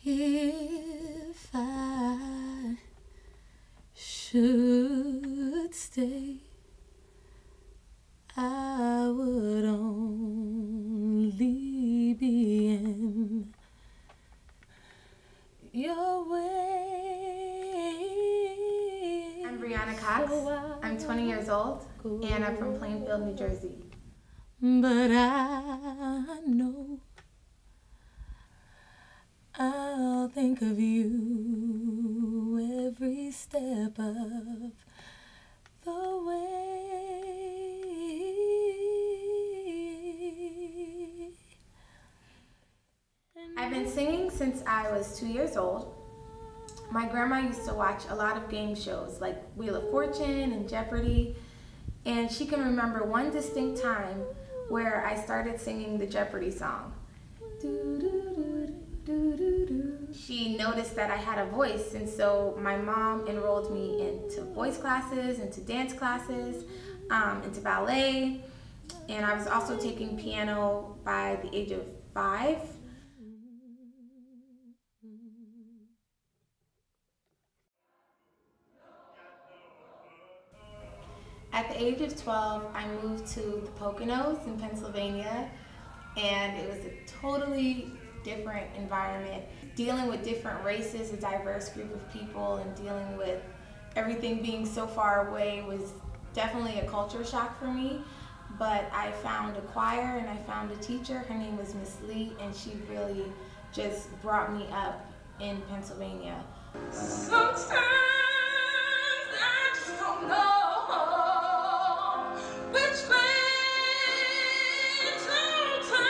If I should stay, I would only be in your way. I'm Brianna Cox. I'm 20 years old, and I'm from Plainfield, New Jersey. But I know I'll think of you every step of the way. I've been singing since I was 2 years old. My grandma used to watch a lot of game shows like Wheel of Fortune and Jeopardy, and she can remember one distinct time where I started singing the Jeopardy song. She noticed that I had a voice, and so my mom enrolled me into voice classes, into dance classes, into ballet, and I was also taking piano by the age of 5. At the age of 12, I moved to the Poconos in Pennsylvania, and it was a totally different environment. Dealing with different races, a diverse group of people, and dealing with everything being so far away was definitely a culture shock for me. But I found a choir and I found a teacher. Her name was Miss Lee, and she really just brought me up in Pennsylvania. Sometimes I just don't know which way to turn.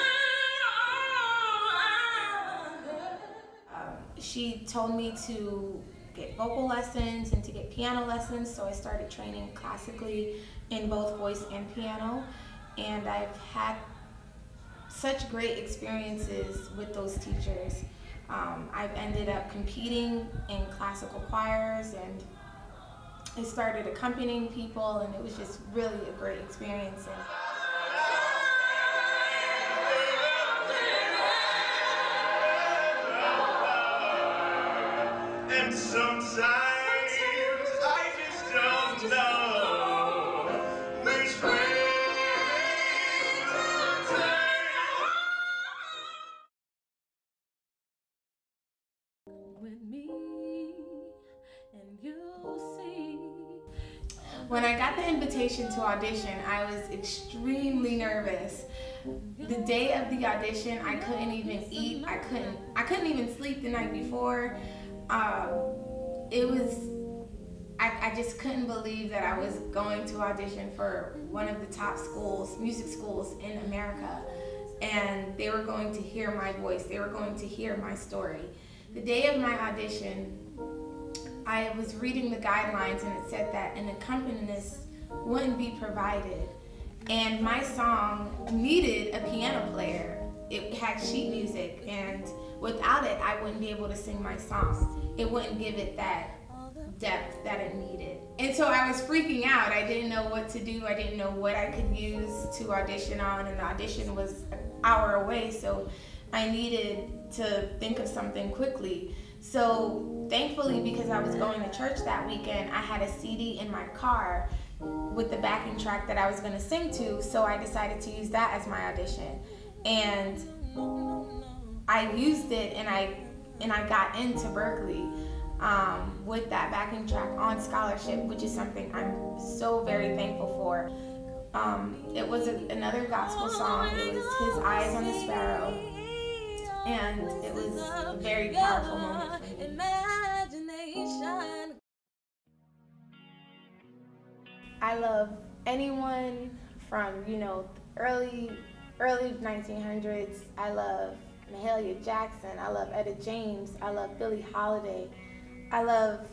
She told me to get vocal lessons and to get piano lessons, so I started training classically in both voice and piano, and I've had such great experiences with those teachers. I've ended up competing in classical choirs, and I started accompanying people, and it was just really a great experience. And sometimes I just don't know which way to turn. With me, and you'll see. When I got the invitation to audition, I was extremely nervous. The day of the audition, I couldn't even eat. I couldn't even sleep the night before. I just couldn't believe that I was going to audition for one of the top schools, music schools in America, and they were going to hear my voice. They were going to hear my story. The day of my audition, I was reading the guidelines, and it said that an accompanist wouldn't be provided, and my song needed a piano player. It had sheet music, and without it, I wouldn't be able to sing my song. It wouldn't give it that depth that it needed. And so I was freaking out. I didn't know what to do. I didn't know what I could use to audition on, and the audition was an hour away, so I needed to think of something quickly. So thankfully, because I was going to church that weekend, I had a CD in my car with the backing track that I was going to sing to, so I decided to use that as my audition. And I used it, and I got into Berkeley with that backing track on scholarship, which is something I'm so very thankful for. It was another gospel song. It was His Eyes on the Sparrow, and it was a very powerful moment for me. I love anyone from, early 1900s. I love Mahalia Jackson. I love Etta James. I love Billie Holiday. I love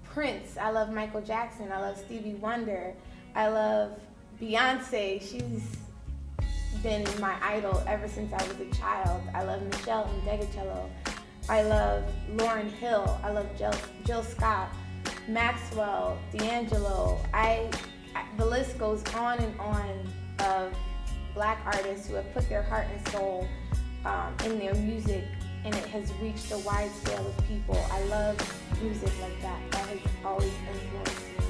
Prince. I love Michael Jackson. I love Stevie Wonder. I love Beyonce. She's been my idol ever since I was a child. I love Michelle Ndegeocello. I love Lauryn Hill. I love Jill Scott, Maxwell, D'Angelo. The list goes on and on of Black artists who have put their heart and soul in their music and it has reached a wide scale of people. I love music like that. That has always influenced me.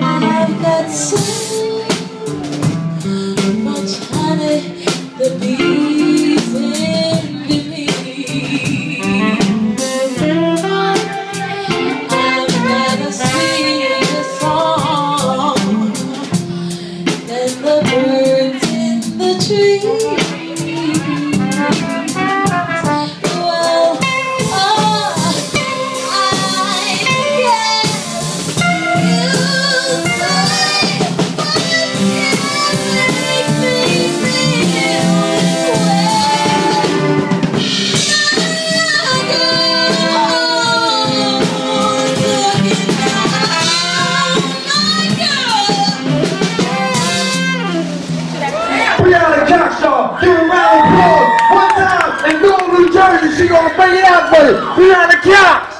I've got so much honey, the bees envy me. I've never seen a song than the birds in the trees. Well, Brianna Cox, y'all. Give a round of applause one time in North New Jersey. She gonna bring it out for you. Brianna Cox.